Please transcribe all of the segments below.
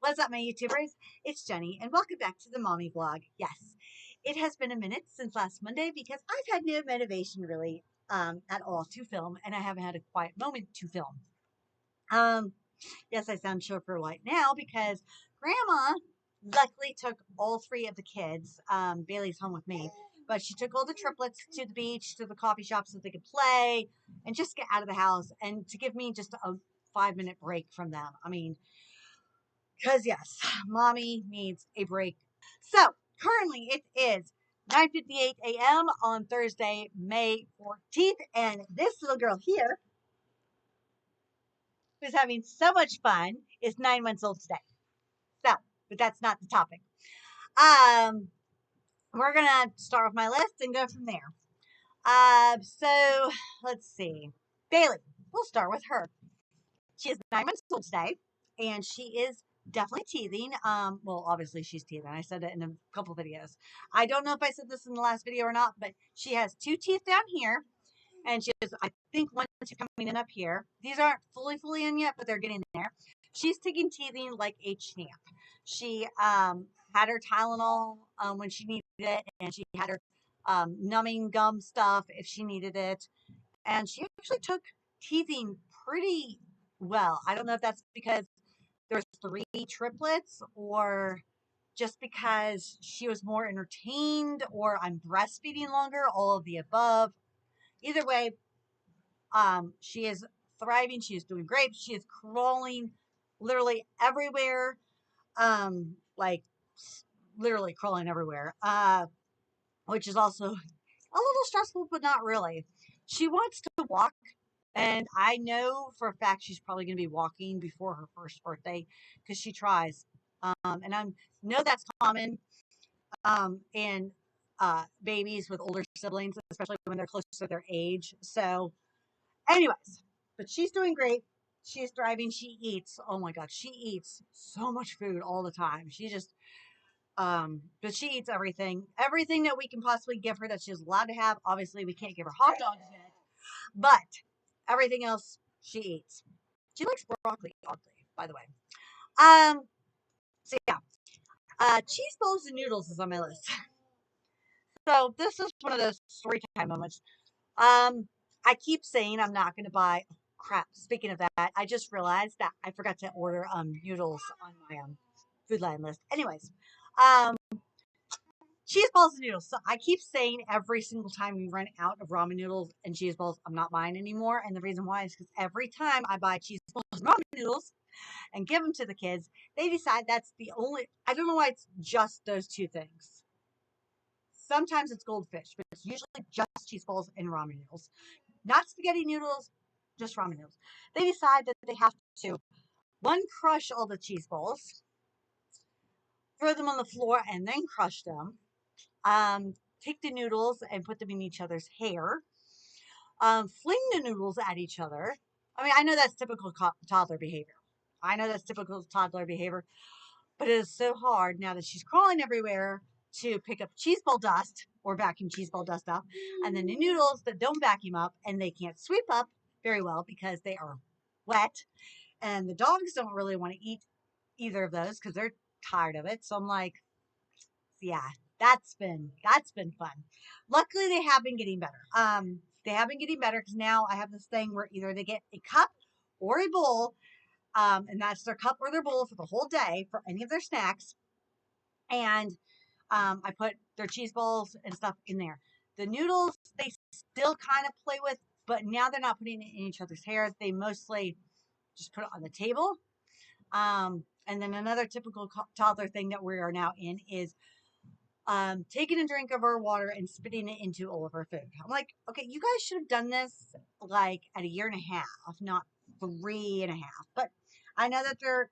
What's up, my YouTubers? It's Jenny, and welcome back to the Mommy Vlog. Yes, it has been a minute since last Monday because I've had no motivation really at all to film, and I haven't had a quiet moment to film. Yes, I sound short for right now because Grandma luckily took all three of the kids. Bailey's home with me, but she took all the triplets to the beach, to the coffee shop so they could play and just get out of the house and to give me just a 5-minute break from them. I mean, because yes, mommy needs a break. So currently it is 9:58 a.m. on Thursday, May 14th, and this little girl here, who's having so much fun, is 9 months old today. So, but that's not the topic. Um, we're gonna start with my list and go from there. So let's see. Bailey, we'll start with her. She is 9 months old today, and she is definitely teething. Well, obviously she's teething. I said it in a couple videos. I don't know if I said this in the last video or not, but she has two teeth down here, and she has, I think, one or two coming in up here. These aren't fully in yet, but they're getting there. She's taking teething like a champ. She had her Tylenol when she needed it, and she had her numbing gum stuff if she needed it, and she actually took teething pretty well. I don't know if that's because there's three triplets or just because she was more entertained or I'm breastfeeding longer, all of the above. Either way, she is thriving. She is doing great. She is crawling literally everywhere. Like literally crawling everywhere. Which is also a little stressful, but not really. She wants to walk, and I know for a fact she's probably going to be walking before her first birthday because she tries. And I know that's common in babies with older siblings, especially when they're close to their age. So, anyways, but she's doing great. She's thriving. She eats. Oh my God, she eats so much food all the time. She just but she eats everything that we can possibly give her that she's allowed to have. Obviously, we can't give her hot dogs yet, but everything else she eats. She likes broccoli, oddly, by the way. So yeah, cheese balls and noodles is on my list. So this is one of those story time moments. I keep saying I'm not going to buy. Oh, crap. Speaking of that, I just realized that I forgot to order noodles on my food line list. Anyways, um, cheese balls and noodles. So I keep saying every single time we run out of ramen noodles and cheese balls, I'm not buying anymore. And the reason why is because every time I buy cheese balls and ramen noodles and give them to the kids, they decide that's the only. I don't know why it's just those two things. Sometimes it's goldfish, but it's usually just cheese balls and ramen noodles. Not spaghetti noodles, just ramen noodles. They decide that they have to, one, crush all the cheese balls, throw them on the floor, and then crush them. Take the noodles and put them in each other's hair. Fling the noodles at each other. I mean, I know that's typical toddler behavior. I know that's typical toddler behavior, but it is so hard now that she's crawling everywhere to pick up cheese ball dust or vacuum cheese ball dust up, and then the noodles that don't vacuum up and they can't sweep up very well because they are wet, and the dogs don't really want to eat either of those because they're tired of it. So I'm like, yeah, that's been fun. Luckily, they have been getting better. They have been getting better because now I have this thing where either they get a cup or a bowl, and that's their cup or their bowl for the whole day for any of their snacks. And I put their cheese balls and stuff in there. The noodles they still kind of play with, but now they're not putting it in each other's hair. They mostly just put it on the table. And then another typical toddler thing that we are now in is taking a drink of our water and spitting it into all of our food. I'm like, okay, you guys should have done this like at a year and a half, not 3.5. But I know that they're,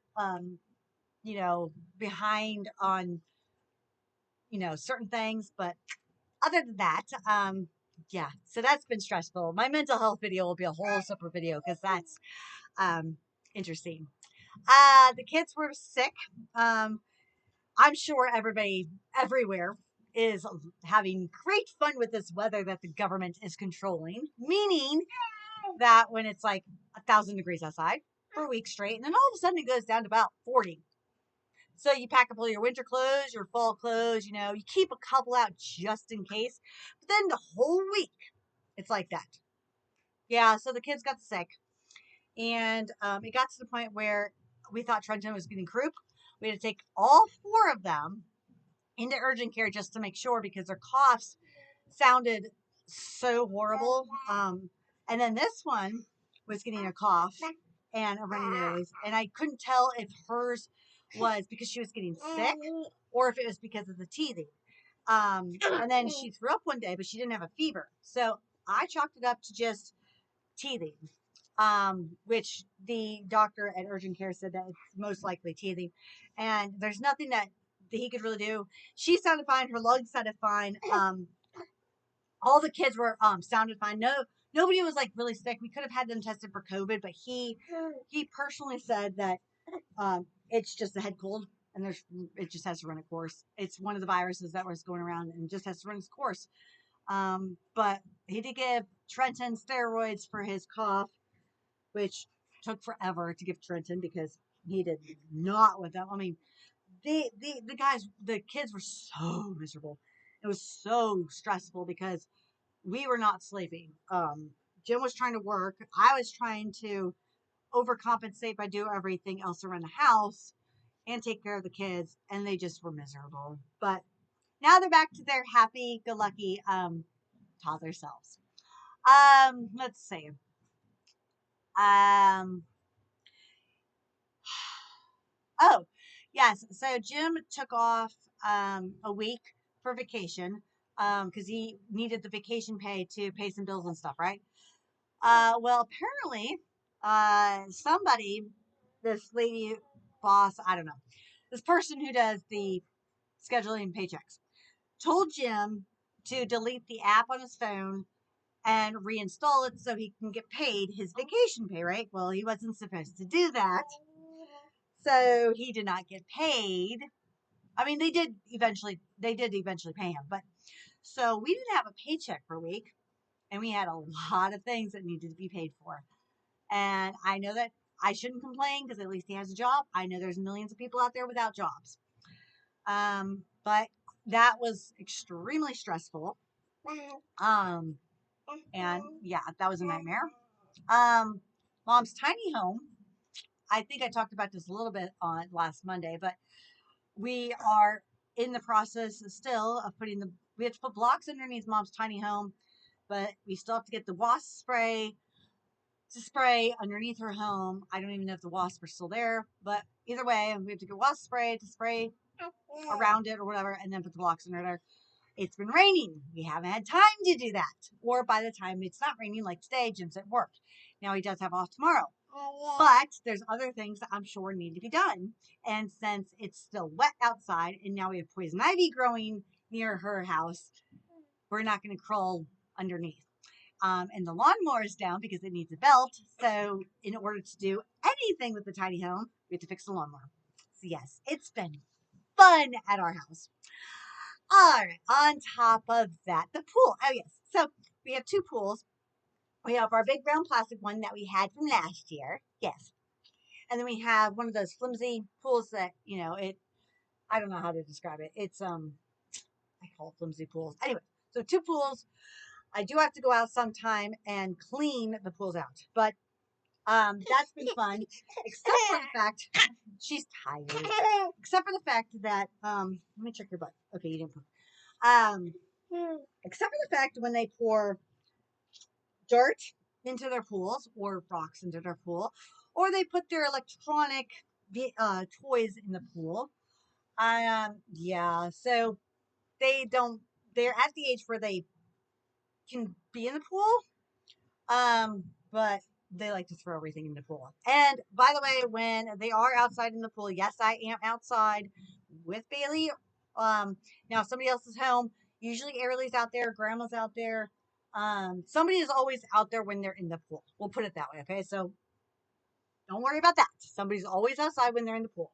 behind on, certain things. But other than that, yeah, so that's been stressful. My mental health video will be a whole separate video because that's interesting. The kids were sick. I'm sure everybody everywhere is having great fun with this weather that the government is controlling, meaning that when it's like 1,000 degrees outside for a week straight, and then all of a sudden it goes down to about 40. So you pack up all your winter clothes, your fall clothes, you know, you keep a couple out just in case. But then the whole week, it's like that. Yeah, so the kids got sick. And it got to the point where we thought Trenton was getting croup. We had to take all 4 of them into urgent care just to make sure because their coughs sounded so horrible. And then this one was getting a cough and a runny nose, and I couldn't tell if hers was because she was getting sick or if it was because of the teething. And then she threw up one day, but she didn't have a fever. So I chalked it up to just teething, which the doctor at urgent care said that it's most likely teething. And there's nothing that he could really do. She sounded fine. Her lungs sounded fine. All the kids were sounded fine. Nobody was like really sick. We could have had them tested for COVID, but he personally said that it's just a head cold and it just has to run a course. It's one of the viruses that was going around and just has to run its course. But he did give Trenton steroids for his cough, which took forever to give Trenton because he did not with them. I mean, the kids were so miserable. It was so stressful because we were not sleeping. Jim was trying to work. I was trying to overcompensate by doing everything else around the house and take care of the kids, and they just were miserable. But now they're back to their happy-go-lucky toddler selves. Let's see. Oh, yes. So Jim took off a week for vacation because he needed the vacation pay to pay some bills and stuff, right? Well, apparently, somebody, this lady boss, I don't know, this person who does the scheduling paychecks, told Jim to delete the app on his phone and reinstall it so he can get paid his vacation pay, right? Well, he wasn't supposed to do that. So he did not get paid. I mean, they did eventually pay him, but so we didn't have a paycheck for a week and we had a lot of things that needed to be paid for. And I know that I shouldn't complain because at least he has a job. I know there's millions of people out there without jobs. But that was extremely stressful. And yeah, that was a nightmare. Mom's tiny home. I think I talked about this a little bit on last Monday, but we are in the process still of we have to put blocks underneath Mom's tiny home, but we still have to get the wasp spray to spray underneath her home. I don't even know if the wasps are still there, but either way, we have to get wasp spray to spray around it or whatever, and then put the blocks under there. It's been raining. We haven't had time to do that. Or by the time it's not raining, like today, Jim's at work. Now he does have off tomorrow. But there's other things that I'm sure need to be done. And since it's still wet outside and now we have poison ivy growing near her house, we're not going to crawl underneath. And the lawnmower is down because it needs a belt. So in order to do anything with the tiny home, we have to fix the lawnmower. So yes, it's been fun at our house. All right, on top of that, the pool. Oh, yes. So we have 2 pools. We have our big round plastic one that we had from last year. Yes. And then we have one of those flimsy pools that, I don't know how to describe it. It's, I call it flimsy pools. Anyway, so 2 pools. I do have to go out sometime and clean the pools out. But that's been fun. Except for the fact she's tired. Except for the fact that, let me check your butt. Okay, you didn't poop. Except for the fact when they pour dirt into their pools or rocks into their pool, or they put their electronic toys in the pool. Yeah, so they're at the age where they can be in the pool, but they like to throw everything in the pool. And by the way, when they are outside in the pool, yes, I am outside with Bailey. Now if somebody else is home, usually Airlie's out there, Grandma's out there. Somebody is always out there when they're in the pool. We'll put it that way, okay? So don't worry about that. Somebody's always outside when they're in the pool.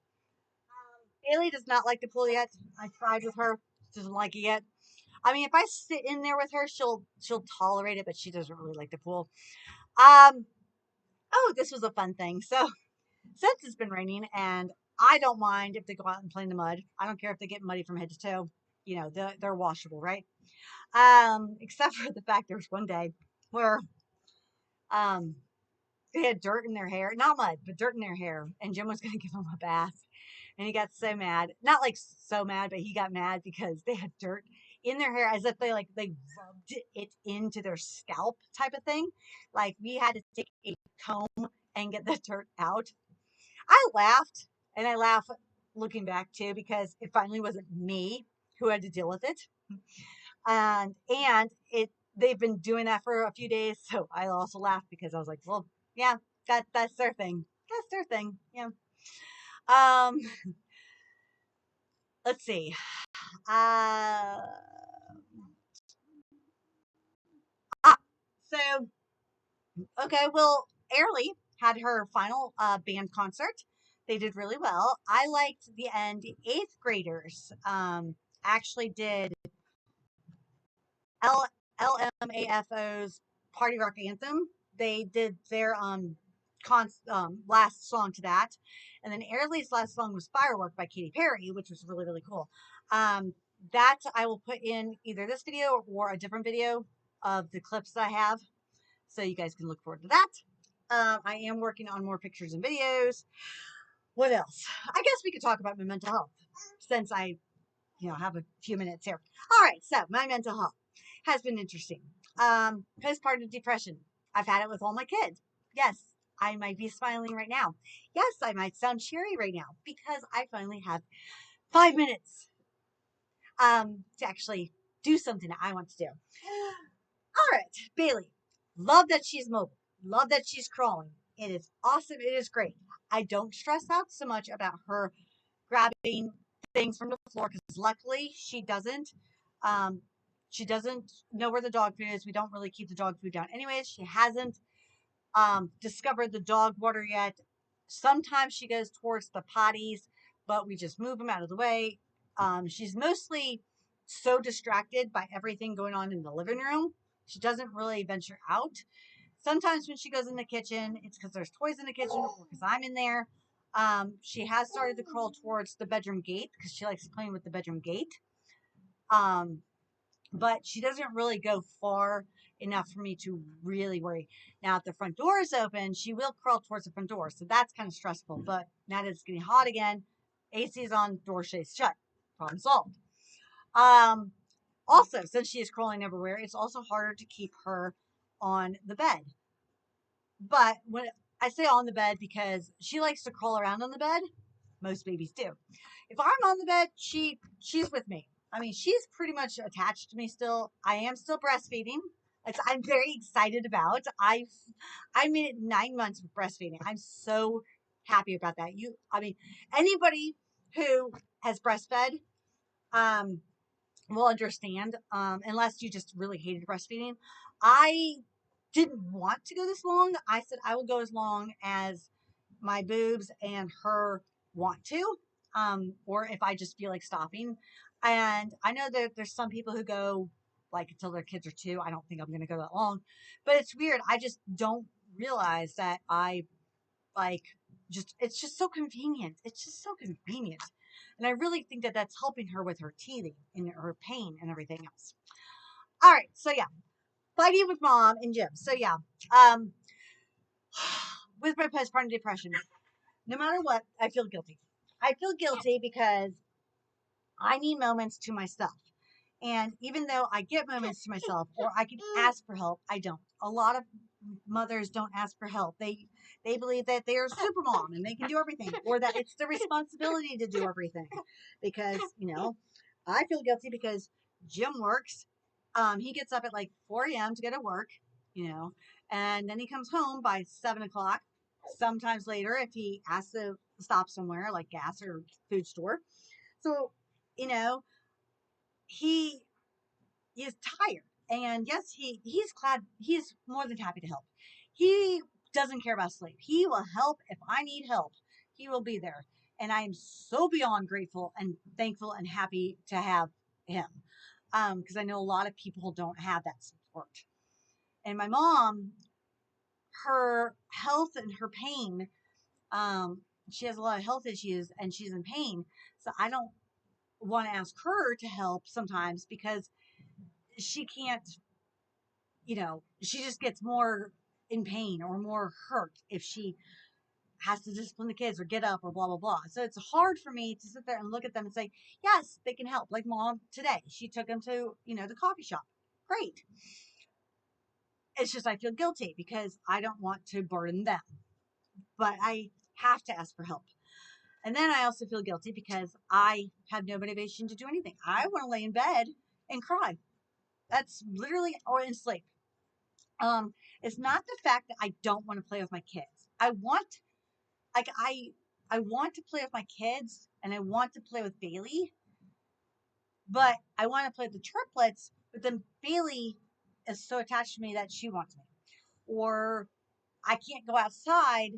Bailey does not like the pool yet. I tried with her, doesn't like it yet. I mean, if I sit in there with her, she'll tolerate it, but she doesn't really like the pool. Oh, this was a fun thing. So since it's been raining and I don't mind if they go out and play in the mud. I don't care if they get muddy from head to toe. They're washable, right? Except for the fact there was one day where um they had dirt in their hair, not mud, but dirt in their hair, and Jim was going to give them a bath, and he got so mad, not like so mad, but he got mad because they had dirt in their hair, as if they rubbed it into their scalp, type of thing. Like we had to take a comb and get the dirt out. I laughed, and I laugh looking back too, because it finally wasn't me who had to deal with it. And they've been doing that for a few days, so I also laughed because I was like, well, yeah, that's their thing. That's their thing. Yeah. Um, let's see. Uh, ah, so okay, well, Airlie had her final band concert. They did really well. I liked the end. Eighth graders actually did L LMAFO's Party Rock Anthem. They did their last song to that. And then Airlie's last song was Firework by Katy Perry, which was really, really cool. That I will put in either this video or a different video of the clips that I have. So you guys can look forward to that. I am working on more pictures and videos. What else? I guess we could talk about my mental health since I have a few minutes here. All right, so my mental health has been interesting. Postpartum depression. I've had it with all my kids. Yes, I might be smiling right now. Yes, I might sound cheery right now because I finally have 5 minutes to actually do something that I want to do. All right, Bailey. Love that she's mobile. Love that she's crawling. It is awesome. It is great. I don't stress out so much about her grabbing things from the floor because luckily she doesn't. She doesn't know where the dog food is. We don't really keep the dog food down anyways. She hasn't discovered the dog water yet. Sometimes she goes towards the potties, but we just move them out of the way. She's mostly so distracted by everything going on in the living room. She doesn't really venture out. Sometimes when she goes in the kitchen, it's because there's toys in the kitchen or because I'm in there. She has started to crawl towards the bedroom gate because she likes playing with the bedroom gate. But she doesn't really go far enough for me to really worry. Now, if the front door is open, she will crawl towards the front door. So that's kind of stressful. But now that it's getting hot again, AC is on, door stays shut. Problem solved. Also, since she is crawling everywhere, it's also harder to keep her on the bed. But when I say on the bed, because she likes to crawl around on the bed, most babies do. If I'm on the bed, she's with me. I mean, she's pretty much attached to me still. I am still breastfeeding. I'm very excited about. I made it 9 months of breastfeeding. I'm so happy about that. Anybody who has breastfed, will understand, unless you just really hated breastfeeding. I didn't want to go this long. I said I will go as long as my boobs and her want to, or if I just feel like stopping. And I know that there's some people who go like until their kids are 2. I don't think I'm going to go that long, but it's weird. I just don't realize that I like it's just so convenient. It's just so convenient. And I really think that that's helping her with her teething and her pain and everything else. All right. So yeah, fighting with mom and Jim. So yeah, um, with my postpartum depression, no matter what, I feel guilty. I feel guilty because I need moments to myself. And even though I get moments to myself or I can ask for help, I don't. A lot of mothers don't ask for help. They believe that they're super mom and they can do everything, or that it's their responsibility to do everything. Because, I feel guilty because Jim works. He gets up at like 4 a.m. to go to work, and then he comes home by 7 o'clock, sometimes later if he has to stop somewhere like gas or food store. So, you know, he is tired. And yes, he's more than happy to help. He doesn't care about sleep. He will help if I need help. He will be there. And I am so beyond grateful and thankful and happy to have him. Because I know a lot of people don't have that support. And my mom, her health and her pain, she has a lot of health issues and she's in pain. So I don't want to ask her to help sometimes because she can't, she just gets more in pain or more hurt if she has to discipline the kids or get up or blah, blah, blah. So it's hard for me to sit there and look at them and say, yes, they can help. Like mom today, she took them to, the coffee shop. Great. It's just I feel guilty because I don't want to burden them, but I have to ask for help. And then I also feel guilty because I have no motivation to do anything. I want to lay in bed and cry. That's literally, or in sleep. It's not the fact that I don't want to play with my kids. Like I want to play with my kids and I want to play with Bailey, but I want to play with the triplets, but then Bailey is so attached to me that she wants me. Or I can't go outside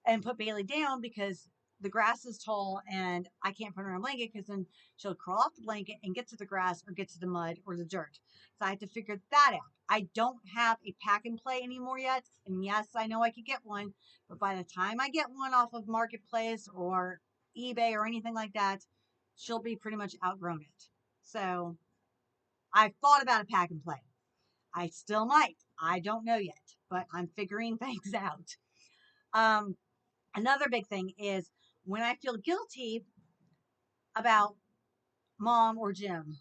and put Bailey down because the grass is tall and I can't put her in a blanket because then she'll crawl off the blanket and get to the grass or get to the mud or the dirt. So I have to figure that out. I don't have a pack and play anymore yet. And yes, I know I could get one, but by the time I get one off of Marketplace or eBay or anything like that, she'll be pretty much outgrown it. So I've thought about a pack and play. I still might. I don't know yet, but I'm figuring things out. Um, Another big thing is when I feel guilty about mom or Jim,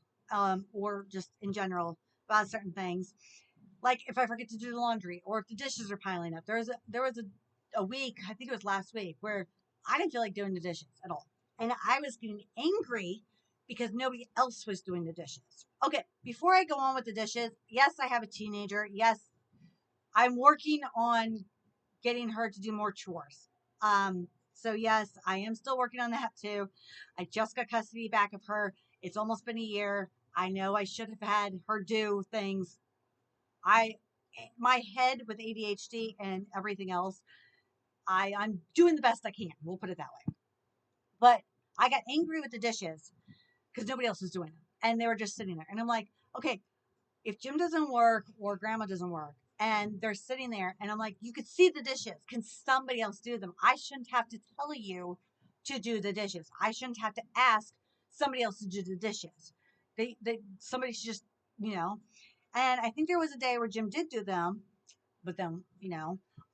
or just in general about certain things, like if I forget to do the laundry or if the dishes are piling up. There was a week, I think it was last week, where I didn't feel like doing the dishes at all. And I was getting angry because nobody else was doing the dishes. Okay, before I go on with the dishes, yes, I have a teenager. Yes, I'm working on getting her to do more chores. So yes, I am still working on that too. I just got custody back of her. It's almost been a year. I know I should have had her do things. I, my head with ADHD and everything else, I'm doing the best I can. We'll put it that way. But I got angry with the dishes because nobody else was doing them. And they were just sitting there. And I'm like, okay, if Jim doesn't work or grandma doesn't work and they're sitting there and I'm like, you could see the dishes. Can somebody else do them? I shouldn't have to tell you to do the dishes. I shouldn't have to ask somebody else to do the dishes. Somebody should just, you know. And I think there was a day where Jim did do them, but then,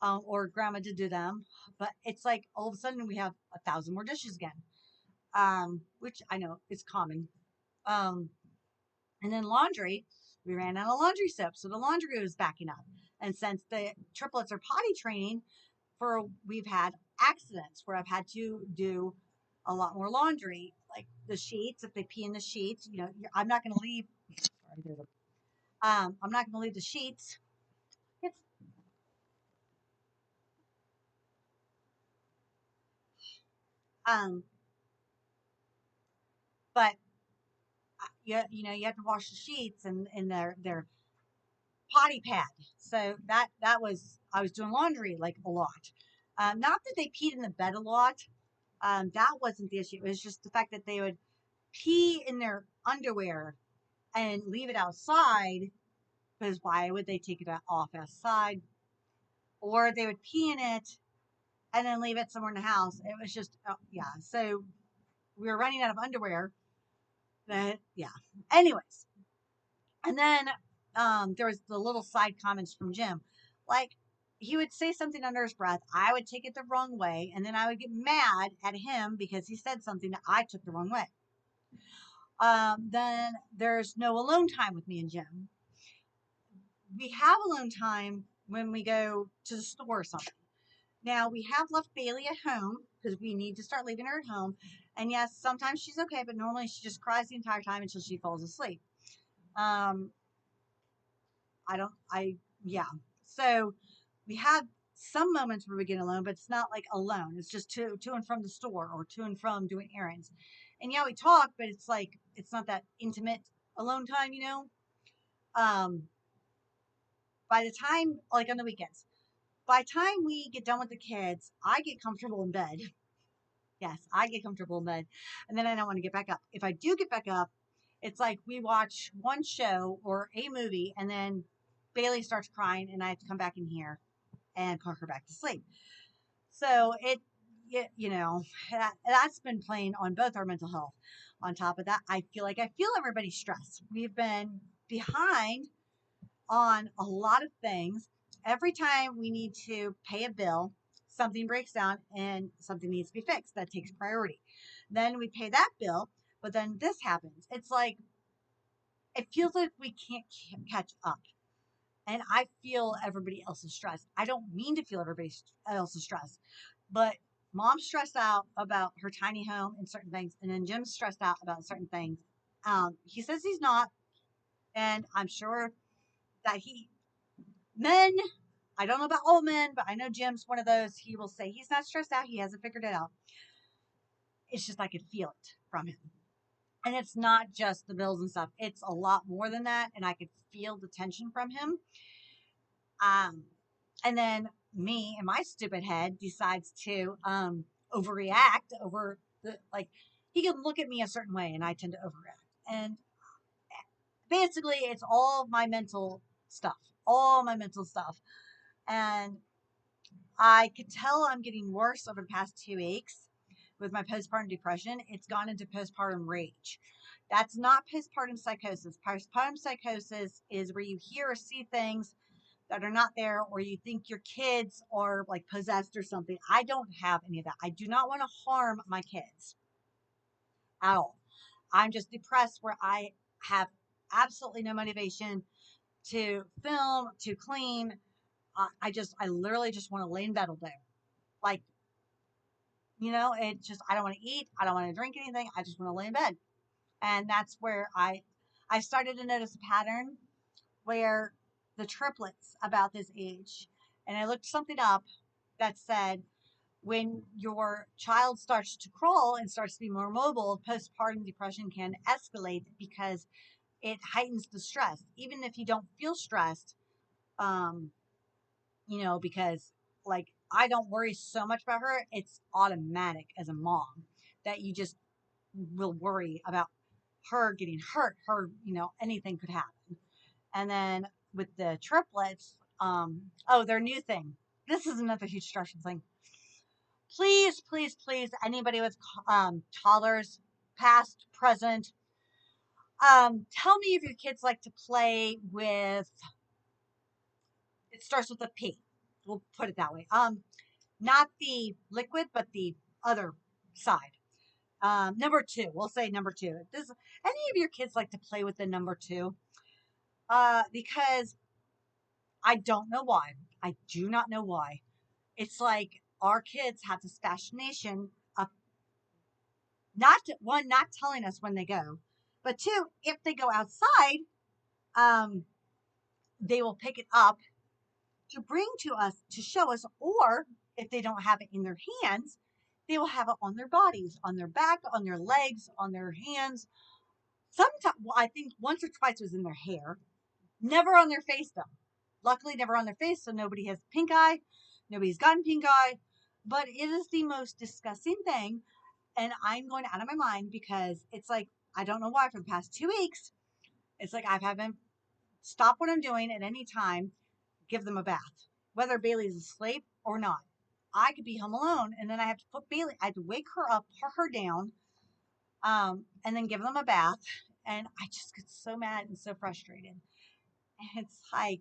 or grandma did do them. But it's like all of a sudden we have 1,000 more dishes again, which I know is common. Um, and then laundry, we ran out of laundry soap. So the laundry was backing up. And since the triplets are potty training, we've had accidents where I've had to do a lot more laundry, like the sheets. If they pee in the sheets, I'm not going to leave. Sorry, I'm not going to leave the sheets. It's, um, but you have to wash the sheets and in their potty pad. So that was I was doing laundry like a lot. Not that they peed in the bed a lot. That wasn't the issue. It was just the fact that they would pee in their underwear and leave it outside. Because why would they take it off outside? Or they would pee in it and then leave it somewhere in the house. It was just, yeah. So we were running out of underwear. Yeah. Anyways, and then there was the little side comments from Jim. Like, he would say something under his breath. I would take it the wrong way. And then I would get mad at him because he said something that I took the wrong way. Then there's no alone time with me and Jim. We have alone time when we go to the store or something. Now, we have left Bailey at home because we need to start leaving her at home. And yes, sometimes she's okay, but normally she just cries the entire time until she falls asleep. Um, yeah. So we have some moments where we get alone, but it's not like alone. It's just to and from the store or to and from doing errands. And yeah, we talk, but it's like, it's not that intimate alone time. Um, by the time, like on the weekends, by the time we get done with the kids, I get comfortable in bed. Yes, I get comfortable in bed. And then I don't want to get back up. If I do get back up, it's like we watch one show or a movie and then Bailey starts crying and I have to come back in here and put her back to sleep. So that's been playing on both our mental health. On top of that, I feel everybody's stressed. We've been behind on a lot of things. Every time we need to pay a bill, something breaks down and something needs to be fixed. That takes priority. Then we pay that bill, but then this happens. It's like, it feels like we can't catch up. And I feel everybody else's stress. I don't mean to feel everybody else's stress, but mom's stressed out about her tiny home and certain things, and then Jim's stressed out about certain things. He says he's not, and I'm sure that men, I don't know about all men, but I know Jim's one of those. He will say he's not stressed out. He hasn't figured it out. It's just I could feel it from him. And it's not just the bills and stuff. It's a lot more than that. And I could feel the tension from him. Um, and then me and my stupid head decides to overreact over he can look at me a certain way and I tend to overreact. And basically it's all my mental stuff. All my mental stuff. And I could tell I'm getting worse over the past 2 weeks with my postpartum depression. It's gone into postpartum rage. That's not postpartum psychosis. Postpartum psychosis is where you hear or see things that are not there, or you think your kids are like possessed or something. I don't have any of that. I do not want to harm my kids at all. I'm just depressed where I have absolutely no motivation to film, to clean. I literally just want to lay in bed all day. Like, I don't want to eat. I don't want to drink anything. I just want to lay in bed. And that's where I started to notice a pattern where the triplets about this age, and I looked something up that said when your child starts to crawl and starts to be more mobile, postpartum depression can escalate because it heightens the stress. Even if you don't feel stressed, um, because like I don't worry so much about her, it's automatic as a mom that you just will worry about her getting hurt, anything could happen. And then with the triplets, their new thing. This is another huge stressful thing. Please, please, please, anybody with toddlers, past, present, tell me if your kids like to play with. It starts with a P. We'll put it that way. Not the liquid, but the other side. Number two. We'll say number two. Does any of your kids like to play with the number two? Because I don't know why. I do not know why. It's like our kids have this fascination of not telling us when they go, but two, if they go outside, um, they will pick it up to bring to us to show us, or if they don't have it in their hands, they will have it on their bodies, on their back, on their legs, on their hands. Sometimes, well, I think once or twice it was in their hair, never on their face though. Luckily, never on their face, so nobody has pink eye. Nobody's gotten pink eye. But it is the most disgusting thing. And I'm going out of my mind because it's like, I don't know why for the past 2 weeks, it's like I haven't stopped what I'm doing at any time, give them a bath, whether Bailey's asleep or not. I could be home alone and then I have to put Bailey, I have to wake her up, put her down, and then give them a bath. And I just get so mad and so frustrated. And it's like,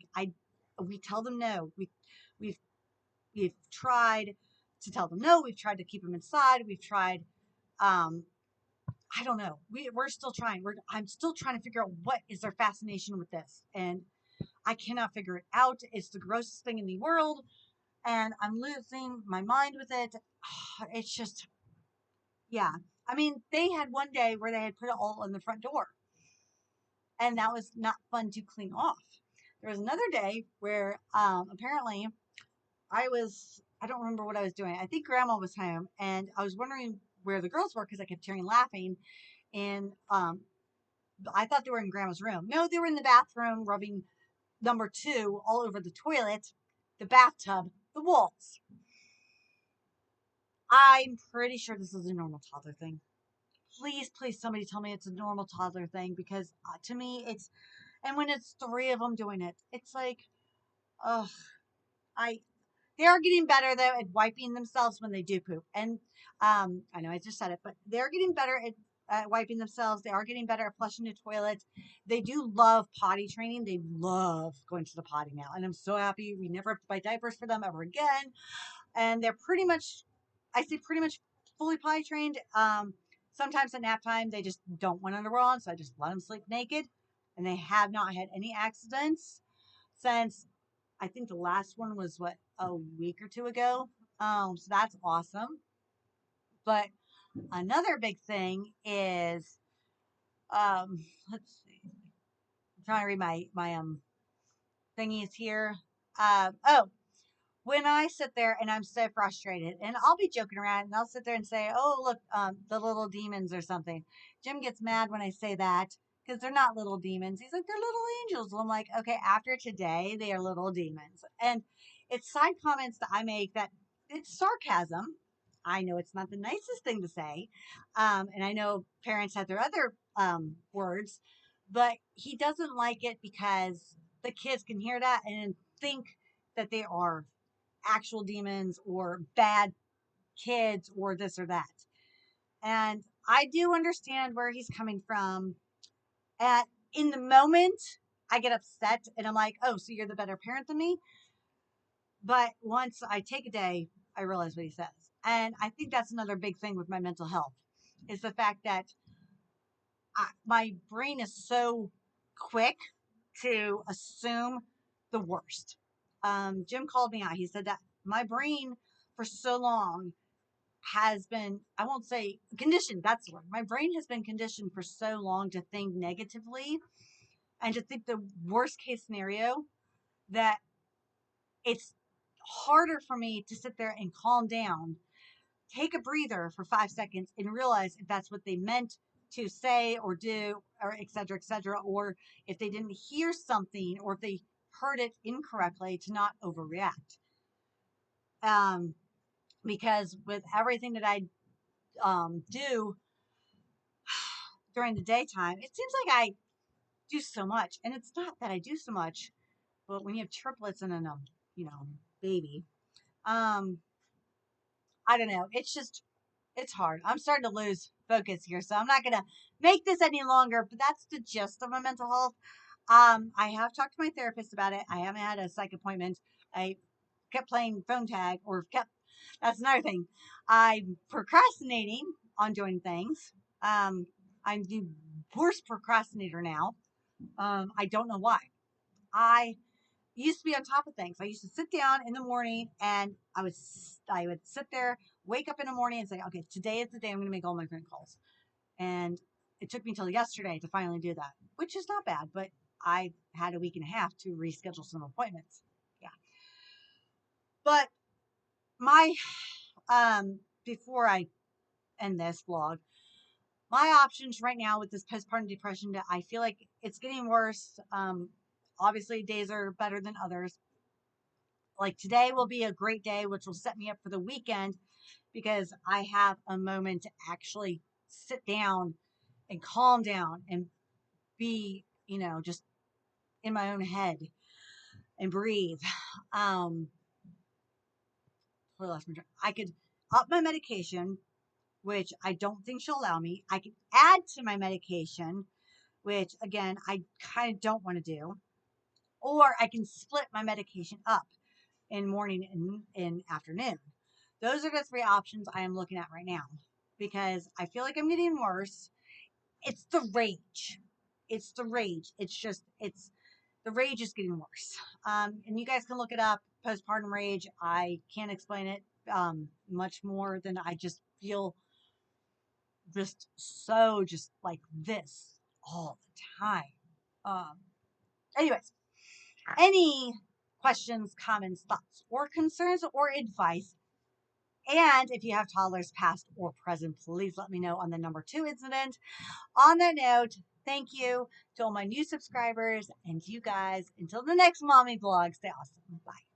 we tell them no. We've We've tried to tell them no. We've tried to keep them inside. We've tried, I don't know. We're still trying. I'm still trying to figure out what is their fascination with this. And I cannot figure it out. It's the grossest thing in the world. And I'm losing my mind with it. It's just, yeah. I mean, they had one day where they had put it all on the front door. And that was not fun to clean off. There was another day where apparently I don't remember what I was doing. I think grandma was home and I was wondering where the girls were because I kept hearing laughing. And I thought they were in grandma's room. No, they were in the bathroom rubbing number two all over the toilet, the bathtub, the walls. I'm pretty sure this is a normal toddler thing. Please, please, somebody tell me it's a normal toddler thing because to me and when it's three of them doing it, it's like, oh, I They are getting better though at wiping themselves when they do poop. And I know I just said it, but they're getting better at wiping themselves. They are getting better at flushing the toilet. They do love potty training. They love going to the potty now. And I'm so happy we never have to buy diapers for them ever again. And they're pretty much, I say pretty much fully potty trained. Sometimes at nap time, they just don't want to underwear on. So I just let them sleep naked. And they have not had any accidents since I think the last one was what, a week or two ago. So that's awesome. But another big thing is, let's see, I'm trying to read my thingies here. Oh, when I sit there and I'm so frustrated, and I'll be joking around, and I'll sit there and say, "Oh, look, the little demons or something." Jim gets mad when I say that because they're not little demons. He's like, "They're little angels." Well, I'm like, "Okay, after today, they are little demons." And it's side comments that I make that it's sarcasm. I know it's not the nicest thing to say, and I know parents have their other words, but he doesn't like it because the kids can hear that and think that they are actual demons or bad kids or this or that. And I do understand where he's coming from. At in the moment, I get upset and I'm like, "Oh, so you're the better parent than me?" But once I take a day, I realize what he says. And I think that's another big thing with my mental health is the fact that my brain is so quick to assume the worst. Jim called me out. He said that my brain for so long has been, I won't say conditioned, that's the word. My brain has been conditioned for so long to think negatively and to think the worst case scenario that it's harder for me to sit there and calm down, take a breather for 5 seconds and realize if that's what they meant to say or do, or et cetera, or if they didn't hear something or if they heard it incorrectly to not overreact. Um, because with everything that I do during the daytime, it seems like I do so much. And it's not that I do so much, but when you have triplets and then baby, um, I don't know. It's just, it's hard. I'm starting to lose focus here, so I'm not gonna make this any longer. But that's the gist of my mental health. I have talked to my therapist about it. I haven't had a psych appointment. I kept playing phone tag, or kept. That's another thing. I'm procrastinating on doing things. I'm the worst procrastinator now. I don't know why. I used to be on top of things. I used to sit down in the morning and I would sit there, wake up in the morning and say, okay, today is the day I'm going to make all my phone calls. And it took me until yesterday to finally do that, which is not bad, but I had a week and a half to reschedule some appointments. Yeah. But my, before I end this vlog, my options right now with this postpartum depression, I feel like it's getting worse. Obviously days are better than others. Like today will be a great day, which will set me up for the weekend because I have a moment to actually sit down and calm down and be, just in my own head and breathe. Um, I could up my medication, which I don't think she'll allow me. I could add to my medication, which again, I kind of don't want to do. Or I can split my medication up in morning and in afternoon. Those are the three options I am looking at right now because I feel like I'm getting worse. It's the rage. It's the rage. It's the rage is getting worse. And you guys can look it up, postpartum rage. I can't explain it much more than I just feel just like this all the time. Um, anyways, any questions, comments, thoughts, or concerns or advice. And if you have toddlers past or present, please let me know on the number 2 incident. On that note, thank you to all my new subscribers and you guys. Until the next mommy vlog, stay awesome. Bye.